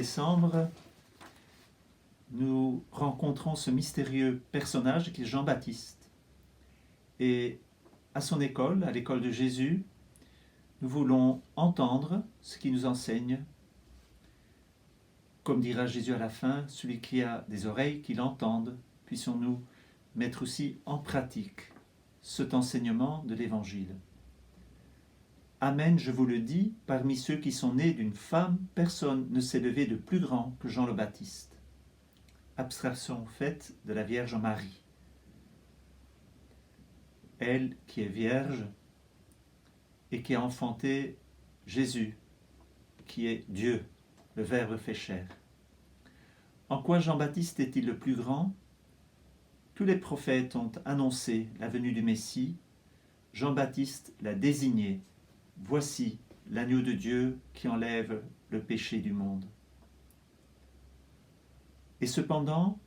décembre, nous rencontrons ce mystérieux personnage qui est Jean-Baptiste. Et à son école, à l'école de Jésus, nous voulons entendre ce qu'il nous enseigne. Comme dira Jésus à la fin, celui qui a des oreilles, qu'il entende. Puissions-nous mettre aussi en pratique cet enseignement de l'Évangile. Amen, je vous le dis, parmi ceux qui sont nés d'une femme, personne ne s'est levé de plus grand que Jean le Baptiste. Abstraction faite de la Vierge Marie. Elle qui est vierge et qui a enfanté Jésus, qui est Dieu, le Verbe fait chair. En quoi Jean-Baptiste est-il le plus grand? Tous les prophètes ont annoncé la venue du Messie. Jean-Baptiste l'a désigné. Voici l'agneau de Dieu qui enlève le péché du monde. Et cependant,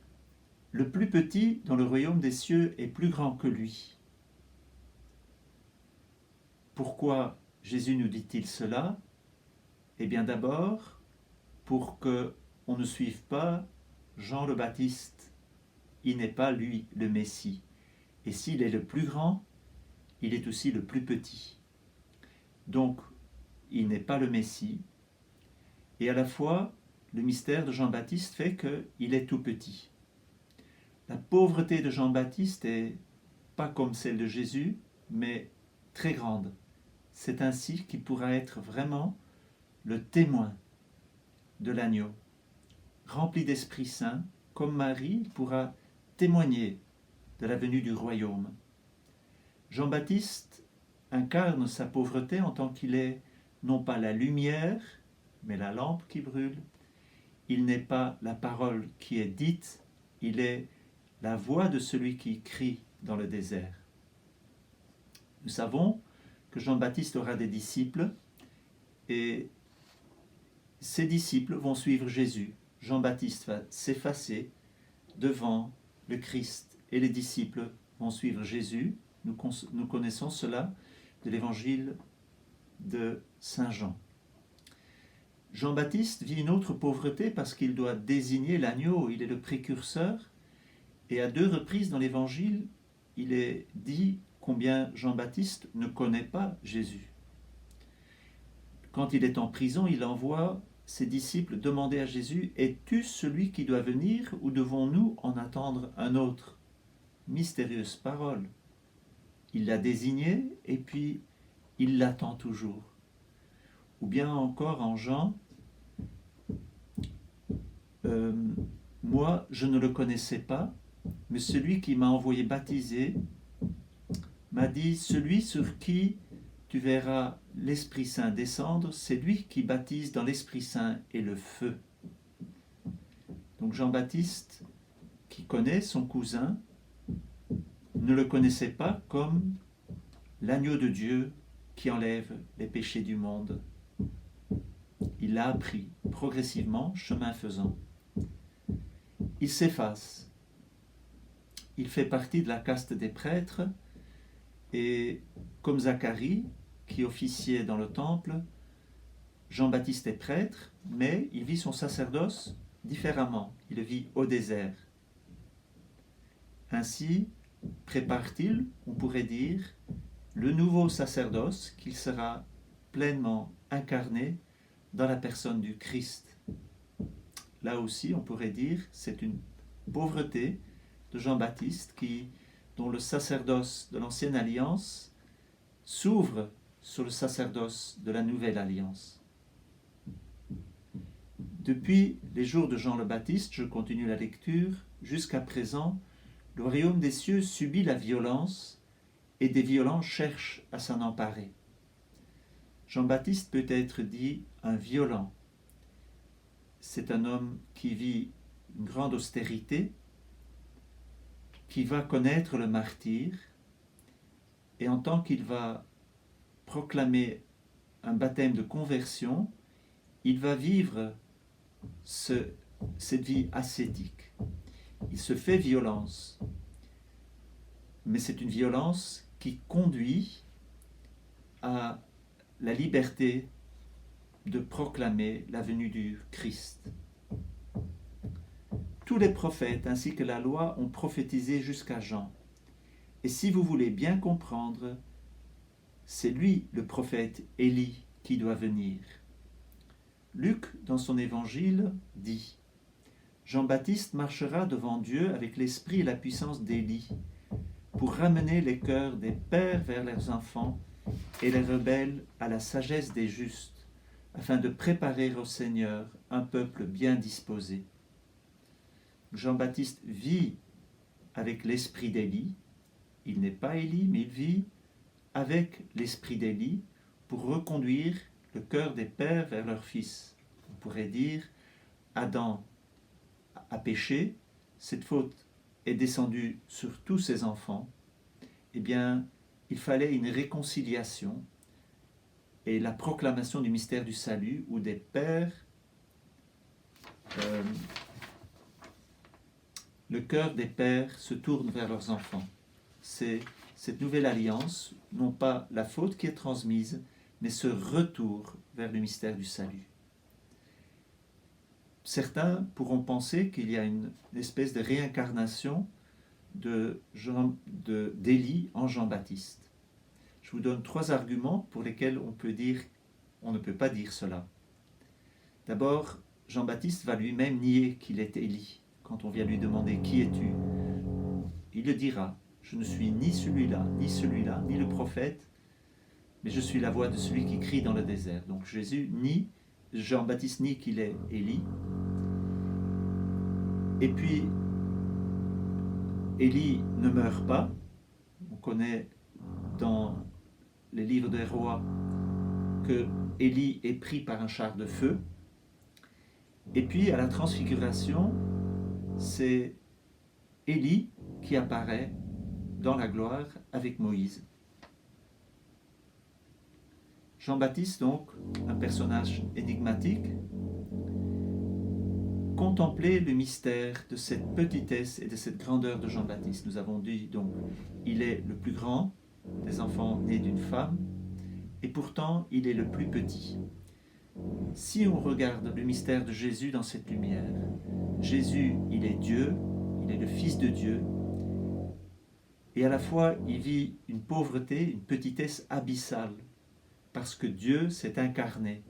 le plus petit dans le royaume des cieux est plus grand que lui. Pourquoi Jésus nous dit-il cela? Eh bien d'abord, pour qu'on ne suive pas Jean le Baptiste. Il n'est pas lui le Messie. Et s'il est le plus grand, il est aussi le plus petit. Donc, il n'est pas le Messie. Et à la fois, le mystère de Jean-Baptiste fait qu'il est tout petit. La pauvreté de Jean-Baptiste est pas comme celle de Jésus, mais très grande. C'est ainsi qu'il pourra être vraiment le témoin de l'agneau. Rempli d'Esprit Saint, comme Marie, il pourra témoigner de la venue du royaume. Jean-Baptiste incarne sa pauvreté en tant qu'il est non pas la lumière, mais la lampe qui brûle. Il n'est pas la parole qui est dite, il est la voix de celui qui crie dans le désert. Nous savons que Jean-Baptiste aura des disciples et ces disciples vont suivre Jésus. Jean-Baptiste va s'effacer devant le Christ et les disciples vont suivre Jésus. Nous connaissons cela de l'évangile de Saint Jean. Jean-Baptiste vit une autre pauvreté parce qu'il doit désigner l'agneau, il est le précurseur, et à 2 reprises dans l'évangile, il est dit combien Jean-Baptiste ne connaît pas Jésus. Quand il est en prison, il envoie ses disciples demander à Jésus, « Es-tu celui qui doit venir ou devons-nous en attendre un autre ?» Mystérieuse parole. Il l'a désigné et puis il l'attend toujours. Ou bien encore en Jean, moi je ne le connaissais pas, mais celui qui m'a envoyé baptiser m'a dit, celui sur qui tu verras l'Esprit Saint descendre, c'est lui qui baptise dans l'Esprit Saint et le feu. Donc Jean-Baptiste, qui connaît son cousin, ne le connaissait pas comme l'agneau de Dieu qui enlève les péchés du monde. Il l'a appris progressivement, chemin faisant. Il s'efface. Il fait partie de la caste des prêtres et comme Zacharie, qui officiait dans le temple, Jean-Baptiste est prêtre, mais il vit son sacerdoce différemment. Il le vit au désert. Ainsi prépare-t-il, on pourrait dire, le nouveau sacerdoce qu'il sera pleinement incarné dans la personne du Christ. Là aussi, on pourrait dire, c'est une pauvreté de Jean-Baptiste dont le sacerdoce de l'Ancienne Alliance s'ouvre sur le sacerdoce de la Nouvelle Alliance. Depuis les jours de Jean le Baptiste, je continue la lecture, jusqu'à présent, le royaume des cieux subit la violence et des violents cherchent à s'en emparer. Jean-Baptiste peut être dit un violent. C'est un homme qui vit une grande austérité, qui va connaître le martyre, et en tant qu'il va proclamer un baptême de conversion, il va vivre cette vie ascétique. Il se fait violence, mais c'est une violence qui conduit à la liberté de proclamer la venue du Christ. Tous les prophètes ainsi que la loi ont prophétisé jusqu'à Jean. Et si vous voulez bien comprendre, c'est lui, le prophète Élie, qui doit venir. Luc, dans son évangile, dit « Jean-Baptiste marchera devant Dieu avec l'esprit et la puissance d'Élie, pour ramener les cœurs des pères vers leurs enfants et les rebelles à la sagesse des justes, afin de préparer au Seigneur un peuple bien disposé. » Jean-Baptiste vit avec l'esprit d'Élie. Il n'est pas Élie, mais il vit avec l'esprit d'Élie pour reconduire le cœur des pères vers leurs fils. On pourrait dire, Adam a péché, cette faute est descendue sur tous ses enfants. Eh bien, il fallait une réconciliation et la proclamation du mystère du salut où des pères, le cœur des pères se tourne vers leurs enfants. C'est cette nouvelle alliance, non pas la faute qui est transmise, mais ce retour vers le mystère du salut. Certains pourront penser qu'il y a une espèce de réincarnation d'Élie en Jean-Baptiste. Je vous donne 3 arguments pour lesquels on ne peut pas dire cela. D'abord, Jean-Baptiste va lui-même nier qu'il est Élie. Quand on vient lui demander « Qui es-tu » il le dira « Je ne suis ni celui-là, ni le prophète, mais je suis la voix de celui qui crie dans le désert. » Donc Jean-Baptiste nie qu'il est Élie. Et puis, Élie ne meurt pas. On connaît dans les livres des rois que Élie est pris par un char de feu. Et puis, à la transfiguration, c'est Élie qui apparaît dans la gloire avec Moïse. Jean-Baptiste, donc, un personnage énigmatique, contemplez le mystère de cette petitesse et de cette grandeur de Jean-Baptiste. Nous avons dit, donc, il est le plus grand des enfants nés d'une femme, et pourtant, il est le plus petit. Si on regarde le mystère de Jésus dans cette lumière, Jésus, il est Dieu, il est le Fils de Dieu, et à la fois, il vit une pauvreté, une petitesse abyssale, parce que Dieu s'est incarné,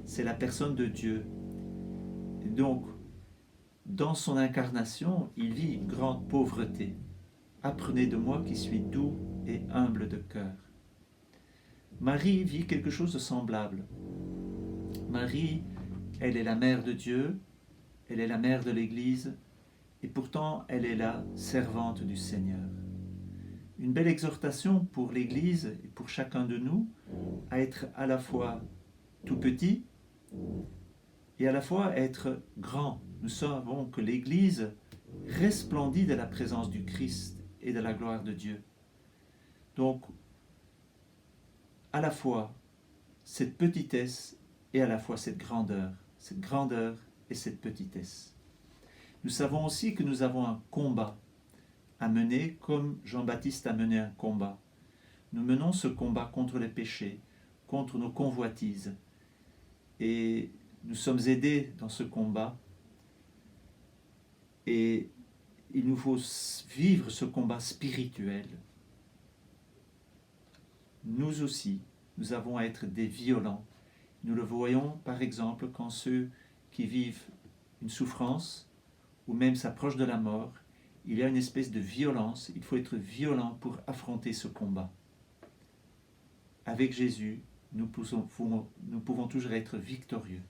c'est la personne de Dieu. Et donc, dans son incarnation, il vit une grande pauvreté. Apprenez de moi qui suis doux et humble de cœur. Marie vit quelque chose de semblable. Marie, elle est la mère de Dieu, elle est la mère de l'Église, et pourtant elle est la servante du Seigneur. Une belle exhortation pour l'Église et pour chacun de nous à être à la fois tout petit et à la fois être grand. Nous savons que l'Église resplendit de la présence du Christ et de la gloire de Dieu. Donc, à la fois cette petitesse et à la fois cette grandeur et cette petitesse. Nous savons aussi que nous avons un combat à mener comme Jean-Baptiste a mené un combat. Nous menons ce combat contre les péchés, contre nos convoitises. Et nous sommes aidés dans ce combat. Et il nous faut vivre ce combat spirituel. Nous aussi, nous avons à être des violents. Nous le voyons par exemple quand ceux qui vivent une souffrance ou même s'approchent de la mort, il y a une espèce de violence. Il faut être violent pour affronter ce combat. Avec Jésus, nous pouvons toujours être victorieux.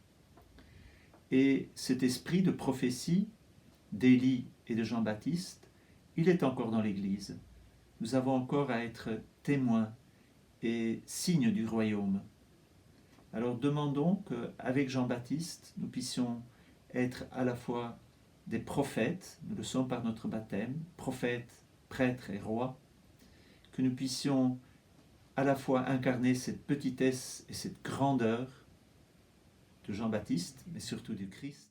Et cet esprit de prophétie d'Élie et de Jean-Baptiste, il est encore dans l'Église. Nous avons encore à être témoins et signes du royaume. Alors demandons qu'avec Jean-Baptiste, nous puissions être à la fois des prophètes, nous le sommes par notre baptême, prophètes, prêtres et rois, que nous puissions à la fois incarner cette petitesse et cette grandeur de Jean-Baptiste, mais surtout du Christ.